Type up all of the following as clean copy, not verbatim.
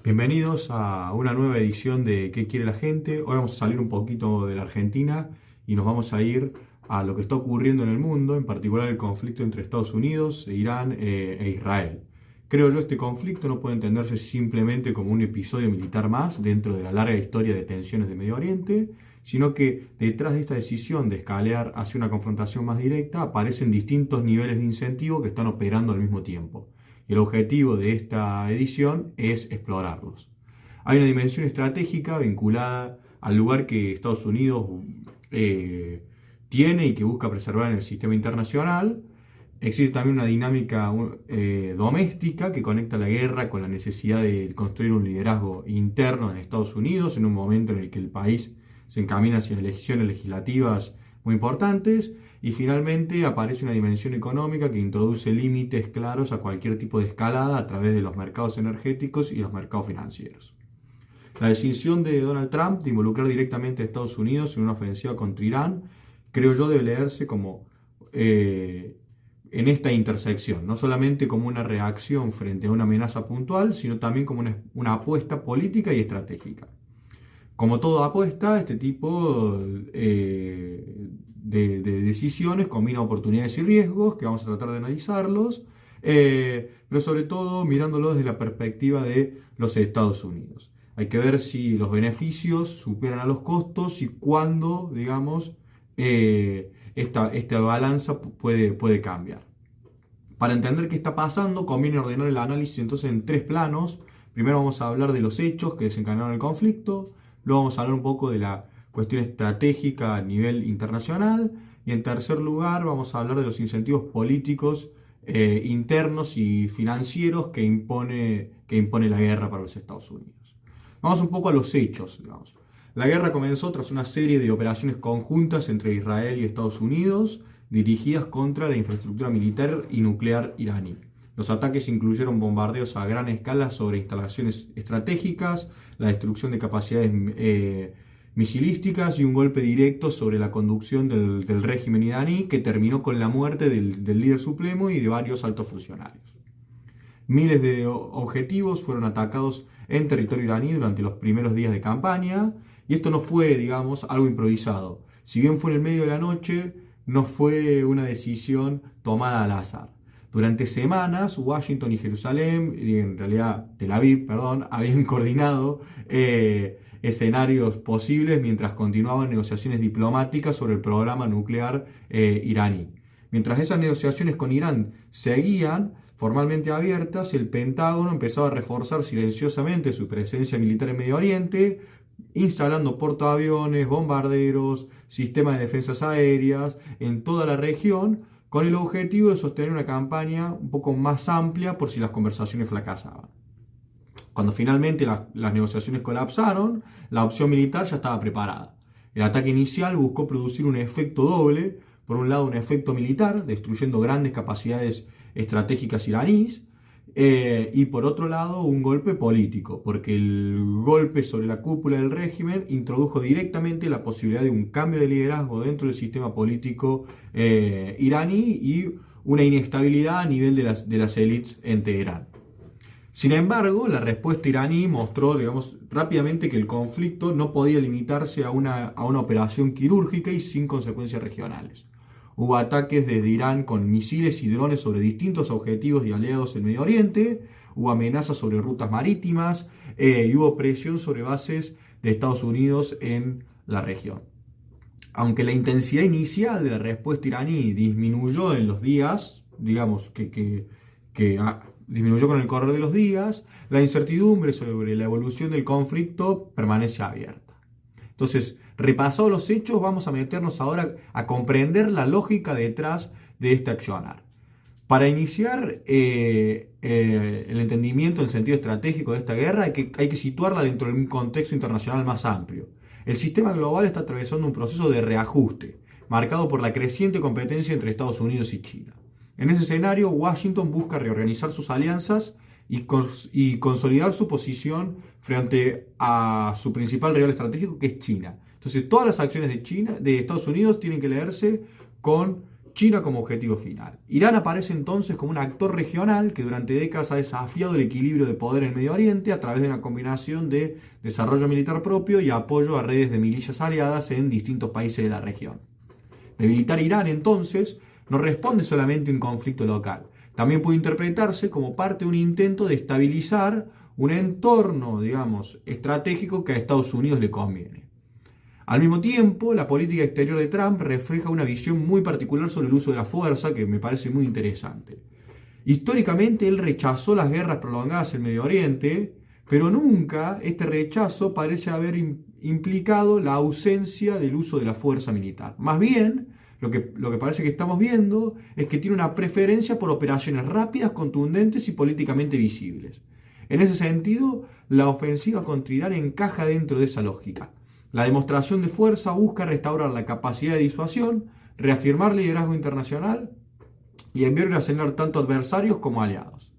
Bienvenidos a una nueva edición de ¿Qué quiere la gente? Hoy vamos a salir un poquito de la Argentina y nos vamos a ir a lo que está ocurriendo en el mundo, en particular el conflicto entre Estados Unidos, Irán e Israel. Creo yo este conflicto no puede entenderse simplemente como un episodio militar más dentro de la larga historia de tensiones de Medio Oriente, sino que detrás de esta decisión de escalar hacia una confrontación más directa aparecen distintos niveles de incentivo que están operando al mismo tiempo. Y el objetivo de esta edición es explorarlos. Hay una dimensión estratégica vinculada al lugar que Estados Unidos tiene y que busca preservar en el sistema internacional. Existe también una dinámica doméstica que conecta la guerra con la necesidad de construir un liderazgo interno en Estados Unidos en un momento en el que el país se encamina hacia elecciones legislativas muy importantes. Y finalmente aparece una dimensión económica que introduce límites claros a cualquier tipo de escalada a través de los mercados energéticos y los mercados financieros. La decisión de Donald Trump de involucrar directamente a Estados Unidos en una ofensiva contra Irán, creo yo, debe leerse como en esta intersección, no solamente como una reacción frente a una amenaza puntual, sino también como una apuesta política y estratégica. Como toda apuesta, este tipo de decisiones combina oportunidades y riesgos, que vamos a tratar de analizarlos, pero sobre todo mirándolo desde la perspectiva de los Estados Unidos. Hay que ver si los beneficios superan a los costos y cuándo, digamos, esta balanza puede cambiar. Para entender qué está pasando, conviene ordenar el análisis entonces en tres planos. Primero vamos a hablar de los hechos que desencadenaron el conflicto. Luego vamos a hablar un poco de la cuestión estratégica a nivel internacional. Y en tercer lugar vamos a hablar de los incentivos políticos internos y financieros que impone la guerra para los Estados Unidos. Vamos un poco a los hechos, digamos. La guerra comenzó tras una serie de operaciones conjuntas entre Israel y Estados Unidos dirigidas contra la infraestructura militar y nuclear iraní. Los ataques incluyeron bombardeos a gran escala sobre instalaciones estratégicas, la destrucción de capacidades misilísticas y un golpe directo sobre la conducción del régimen iraní que terminó con la muerte del líder supremo y de varios altos funcionarios. Miles de objetivos fueron atacados en territorio iraní durante los primeros días de campaña y esto no fue, digamos, algo improvisado. Si bien fue en el medio de la noche, no fue una decisión tomada al azar. Durante semanas, Washington y Jerusalén, y en realidad Tel Aviv, habían coordinado escenarios posibles mientras continuaban negociaciones diplomáticas sobre el programa nuclear iraní. Mientras esas negociaciones con Irán seguían formalmente abiertas, el Pentágono empezaba a reforzar silenciosamente su presencia militar en Medio Oriente, instalando portaaviones, bombarderos, sistemas de defensas aéreas en toda la región, con el objetivo de sostener una campaña un poco más amplia por si las conversaciones fracasaban. Cuando finalmente las negociaciones colapsaron, la opción militar ya estaba preparada. El ataque inicial buscó producir un efecto doble, por un lado un efecto militar, destruyendo grandes capacidades estratégicas iraníes, y por otro lado un golpe político, porque el golpe sobre la cúpula del régimen introdujo directamente la posibilidad de un cambio de liderazgo dentro del sistema político iraní y una inestabilidad a nivel de las élites en Teherán. Sin embargo, la respuesta iraní mostró, digamos, rápidamente que el conflicto no podía limitarse a una operación quirúrgica y sin consecuencias regionales. Hubo ataques desde Irán con misiles y drones sobre distintos objetivos y aliados en Medio Oriente, hubo amenazas sobre rutas marítimas y hubo presión sobre bases de Estados Unidos en la región. Aunque la intensidad inicial de la respuesta iraní disminuyó en los días, digamos que disminuyó con el correr de los días, la incertidumbre sobre la evolución del conflicto permanece abierta. Entonces, repasados los hechos, vamos a meternos ahora a comprender la lógica detrás de este accionar. Para iniciar el entendimiento en sentido estratégico de esta guerra, hay que situarla dentro de un contexto internacional más amplio. El sistema global está atravesando un proceso de reajuste, marcado por la creciente competencia entre Estados Unidos y China. En ese escenario, Washington busca reorganizar sus alianzas y consolidar su posición frente a su principal rival estratégico, que es China. Entonces, todas las acciones de Estados Unidos tienen que leerse con China como objetivo final. Irán aparece entonces como un actor regional que durante décadas ha desafiado el equilibrio de poder en Medio Oriente a través de una combinación de desarrollo militar propio y apoyo a redes de milicias aliadas en distintos países de la región. Debilitar Irán, entonces, no responde solamente a un conflicto local. También puede interpretarse como parte de un intento de estabilizar un entorno, digamos, estratégico que a Estados Unidos le conviene. Al mismo tiempo, la política exterior de Trump refleja una visión muy particular sobre el uso de la fuerza que me parece muy interesante. Históricamente, él rechazó las guerras prolongadas en Medio Oriente, pero nunca este rechazo parece haber implicado la ausencia del uso de la fuerza militar. Más bien, lo que parece que estamos viendo es que tiene una preferencia por operaciones rápidas, contundentes y políticamente visibles. En ese sentido, la ofensiva contra Irán encaja dentro de esa lógica. La demostración de fuerza busca restaurar la capacidad de disuasión, reafirmar liderazgo internacional y enviar una señal tanto a adversarios como a aliados.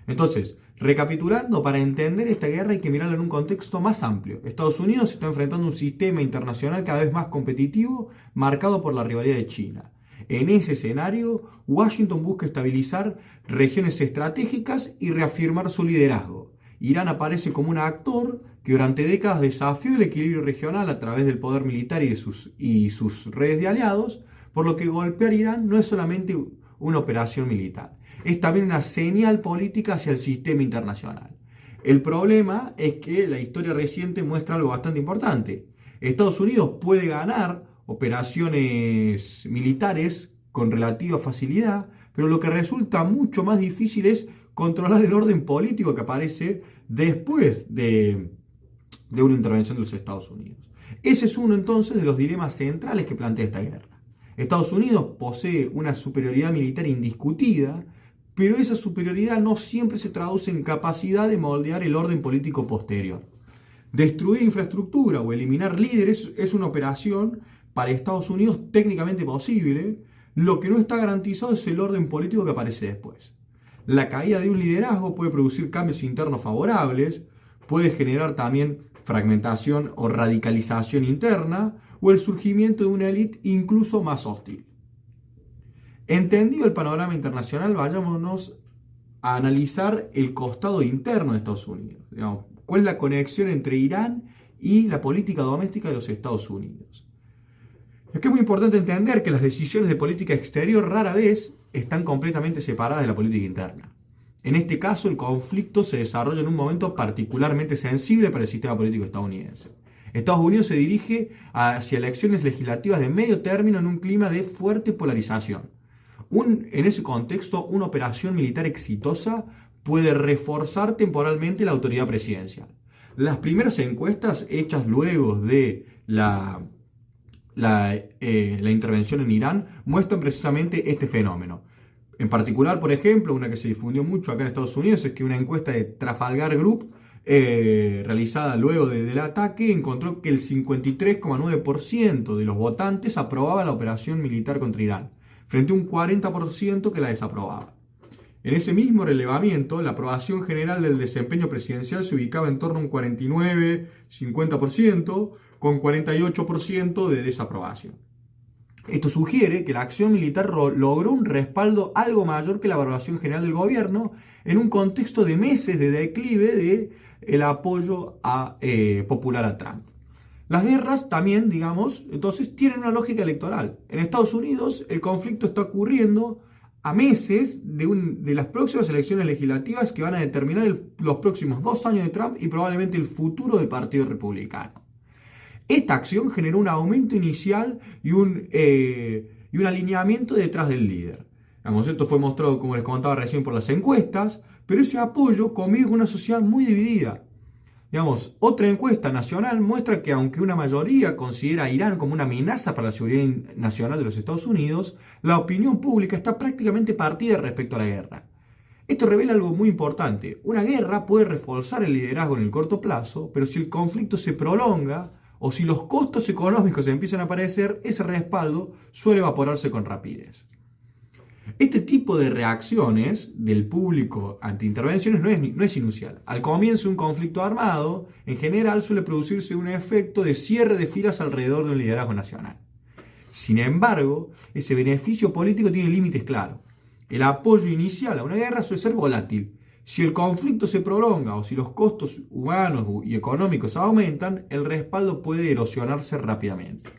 Entonces, recapitulando, para entender esta guerra hay que mirarla en un contexto más amplio. Estados Unidos está enfrentando un sistema internacional cada vez más competitivo, marcado por la rivalidad de China. En ese escenario, Washington busca estabilizar regiones estratégicas y reafirmar su liderazgo. Irán aparece como un actor que durante décadas desafió el equilibrio regional a través del poder militar y sus redes de aliados, por lo que golpear Irán no es solamente una operación militar, es también una señal política hacia el sistema internacional. El problema es que la historia reciente muestra algo bastante importante. Estados Unidos puede ganar operaciones militares con relativa facilidad, pero lo que resulta mucho más difícil es controlar el orden político que aparece después de una intervención de los Estados Unidos. Ese es uno entonces de los dilemas centrales que plantea esta guerra. Estados Unidos posee una superioridad militar indiscutida, pero esa superioridad no siempre se traduce en capacidad de moldear el orden político posterior. Destruir infraestructura o eliminar líderes es una operación para Estados Unidos técnicamente posible, lo que no está garantizado es el orden político que aparece después. La caída de un liderazgo puede producir cambios internos favorables, puede generar también fragmentación o radicalización interna, o el surgimiento de una élite incluso más hostil. Entendido el panorama internacional, vayámonos a analizar el costado interno de Estados Unidos. Digamos, ¿cuál es la conexión entre Irán y la política doméstica de los Estados Unidos? Es que es muy importante entender que las decisiones de política exterior rara vez están completamente separadas de la política interna. En este caso, el conflicto se desarrolla en un momento particularmente sensible para el sistema político estadounidense. Estados Unidos se dirige hacia elecciones legislativas de medio término en un clima de fuerte polarización. En ese contexto, una operación militar exitosa puede reforzar temporalmente la autoridad presidencial. Las primeras encuestas hechas luego de la intervención en Irán muestran precisamente este fenómeno. En particular, por ejemplo, una que se difundió mucho acá en Estados Unidos es que una encuesta de Trafalgar Group realizada luego del ataque encontró que el 53,9% de los votantes aprobaba la operación militar contra Irán, frente a un 40% que la desaprobaba. En ese mismo relevamiento, la aprobación general del desempeño presidencial se ubicaba en torno a un 49-50%, con 48% de desaprobación. Esto sugiere que la acción militar logró un respaldo algo mayor que la valoración general del gobierno en un contexto de meses de declive del apoyo popular a Trump. Las guerras también, digamos, entonces tienen una lógica electoral. En Estados Unidos el conflicto está ocurriendo a meses de las próximas elecciones legislativas que van a determinar los próximos 2 años de Trump y probablemente el futuro del Partido Republicano. Esta acción generó un aumento inicial y un alineamiento detrás del líder. Digamos, esto fue mostrado, como les contaba recién, por las encuestas, pero ese apoyo convive con una sociedad muy dividida. Digamos, otra encuesta nacional muestra que aunque una mayoría considera a Irán como una amenaza para la seguridad nacional de los Estados Unidos, la opinión pública está prácticamente partida respecto a la guerra. Esto revela algo muy importante. Una guerra puede reforzar el liderazgo en el corto plazo, pero si el conflicto se prolonga o si los costos económicos empiezan a aparecer, ese respaldo suele evaporarse con rapidez. Este tipo de reacciones del público ante intervenciones no es inusual. Al comienzo de un conflicto armado, en general suele producirse un efecto de cierre de filas alrededor de un liderazgo nacional. Sin embargo, ese beneficio político tiene límites claros. El apoyo inicial a una guerra suele ser volátil. Si el conflicto se prolonga o si los costos humanos y económicos aumentan, el respaldo puede erosionarse rápidamente.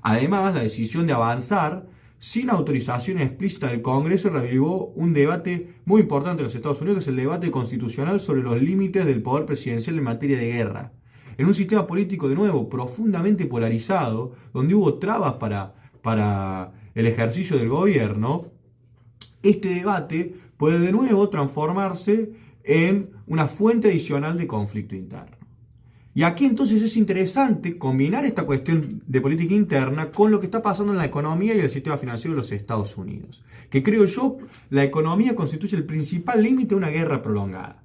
Además, la decisión de avanzar sin autorización explícita del Congreso reavivó un debate muy importante en los Estados Unidos, que es el debate constitucional sobre los límites del poder presidencial en materia de guerra. En un sistema político, de nuevo, profundamente polarizado, donde hubo trabas para el ejercicio del gobierno, este debate puede de nuevo transformarse en una fuente adicional de conflicto interno. Y aquí entonces es interesante combinar esta cuestión de política interna con lo que está pasando en la economía y el sistema financiero de los Estados Unidos, que creo yo, la economía constituye el principal límite de una guerra prolongada.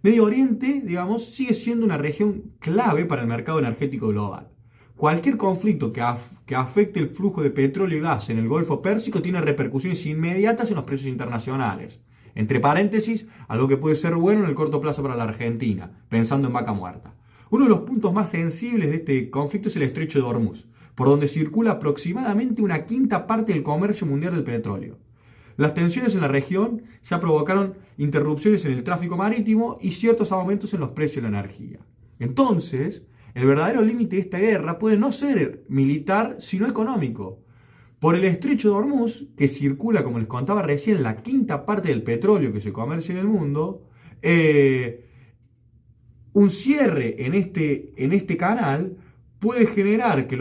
Medio Oriente, digamos, sigue siendo una región clave para el mercado energético global. Cualquier conflicto que afecte el flujo de petróleo y gas en el Golfo Pérsico tiene repercusiones inmediatas en los precios internacionales. Entre paréntesis, algo que puede ser bueno en el corto plazo para la Argentina, pensando en Vaca Muerta. Uno de los puntos más sensibles de este conflicto es el estrecho de Hormuz, por donde circula aproximadamente una quinta parte del comercio mundial del petróleo. Las tensiones en la región ya provocaron interrupciones en el tráfico marítimo y ciertos aumentos en los precios de la energía. Entonces, el verdadero límite de esta guerra puede no ser militar, sino económico. Por el estrecho de Hormuz, que circula, como les contaba recién, la quinta parte del petróleo que se comercia en el mundo, un cierre en este canal puede generar que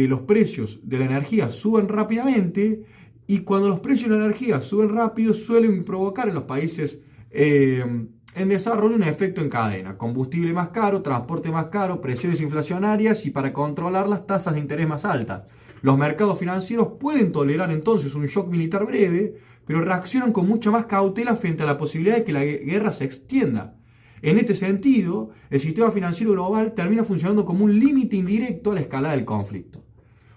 los precios de la energía suban rápidamente, y cuando los precios de la energía suben rápido suelen provocar en los países en desarrollo un efecto en cadena: combustible más caro, transporte más caro, presiones inflacionarias y, para controlarlas, tasas de interés más altas. Los mercados financieros pueden tolerar entonces un shock militar breve, pero reaccionan con mucha más cautela frente a la posibilidad de que la guerra se extienda. En este sentido, el sistema financiero global termina funcionando como un límite indirecto a la escalada del conflicto.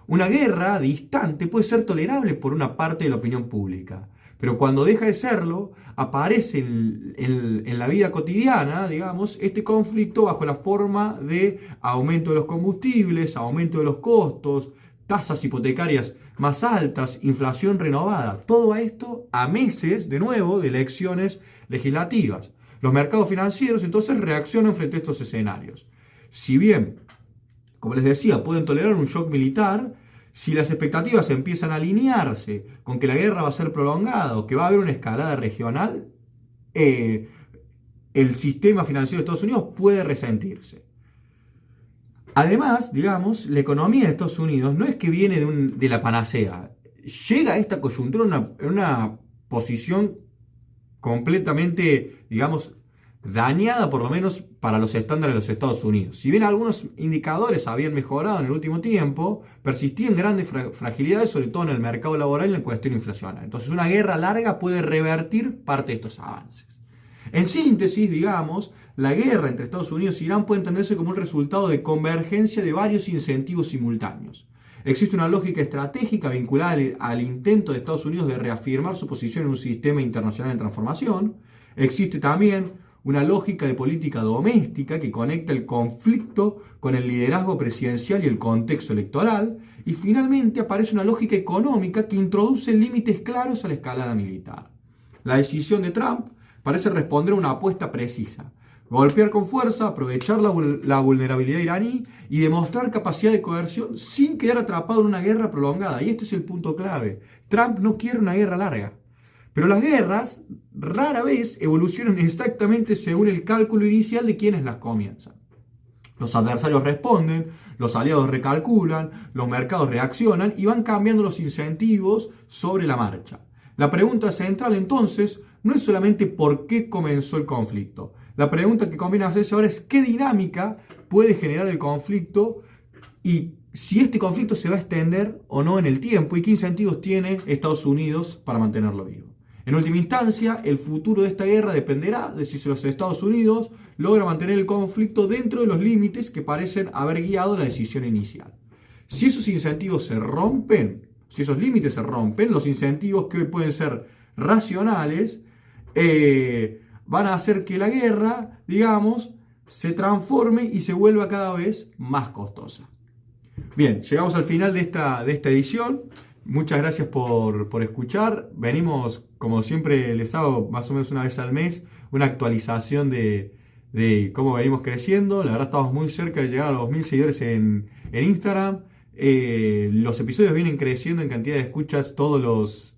Una guerra distante puede ser tolerable por una parte de la opinión pública, pero cuando deja de serlo, aparece en la vida cotidiana, digamos, este conflicto bajo la forma de aumento de los combustibles, aumento de los costos, tasas hipotecarias más altas, inflación renovada. Todo esto a meses, de nuevo, de elecciones legislativas. Los mercados financieros entonces reaccionan frente a estos escenarios. Si bien, como les decía, pueden tolerar un shock militar, si las expectativas empiezan a alinearse con que la guerra va a ser prolongada o que va a haber una escalada regional, el sistema financiero de Estados Unidos puede resentirse. Además, digamos, la economía de Estados Unidos no es que viene de la panacea. Llega a esta coyuntura en una posición completamente, digamos, dañada, por lo menos para los estándares de los Estados Unidos. Si bien algunos indicadores habían mejorado en el último tiempo, persistían grandes fragilidades, sobre todo en el mercado laboral y en la cuestión inflacionaria. Entonces, una guerra larga puede revertir parte de estos avances. En síntesis, digamos, la guerra entre Estados Unidos e Irán puede entenderse como el resultado de convergencia de varios incentivos simultáneos. Existe una lógica estratégica vinculada al intento de Estados Unidos de reafirmar su posición en un sistema internacional en transformación. Existe también una lógica de política doméstica que conecta el conflicto con el liderazgo presidencial y el contexto electoral. Y finalmente aparece una lógica económica que introduce límites claros a la escalada militar. La decisión de Trump parece responder a una apuesta precisa: golpear con fuerza, aprovechar la vulnerabilidad iraní y demostrar capacidad de coerción sin quedar atrapado en una guerra prolongada. Y este es el punto clave. Trump no quiere una guerra larga. Pero las guerras rara vez evolucionan exactamente según el cálculo inicial de quienes las comienzan. Los adversarios responden, los aliados recalculan, los mercados reaccionan y van cambiando los incentivos sobre la marcha. La pregunta central entonces no es solamente por qué comenzó el conflicto. La pregunta que conviene hacerse ahora es qué dinámica puede generar el conflicto y si este conflicto se va a extender o no en el tiempo y qué incentivos tiene Estados Unidos para mantenerlo vivo. En última instancia, el futuro de esta guerra dependerá de si los Estados Unidos logran mantener el conflicto dentro de los límites que parecen haber guiado la decisión inicial. Si esos incentivos se rompen, si esos límites se rompen, los incentivos que hoy pueden ser racionales, van a hacer que la guerra, digamos, se transforme y se vuelva cada vez más costosa. Bien, llegamos al final de esta edición. Muchas gracias por escuchar. Venimos, como siempre les hago, más o menos una vez al mes, una actualización de cómo venimos creciendo. La verdad estamos muy cerca de llegar a los 1000 seguidores en Instagram. Los episodios vienen creciendo en cantidad de escuchas todas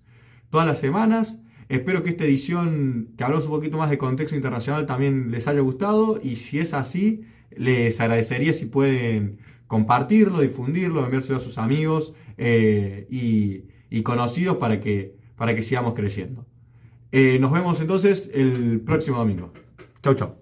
las semanas. Espero que esta edición, que hablamos un poquito más de contexto internacional, también les haya gustado. Y si es así, les agradecería si pueden compartirlo, difundirlo, enviárselo a sus amigos y conocidos para que sigamos creciendo. Nos vemos entonces el próximo domingo. Chau, chau.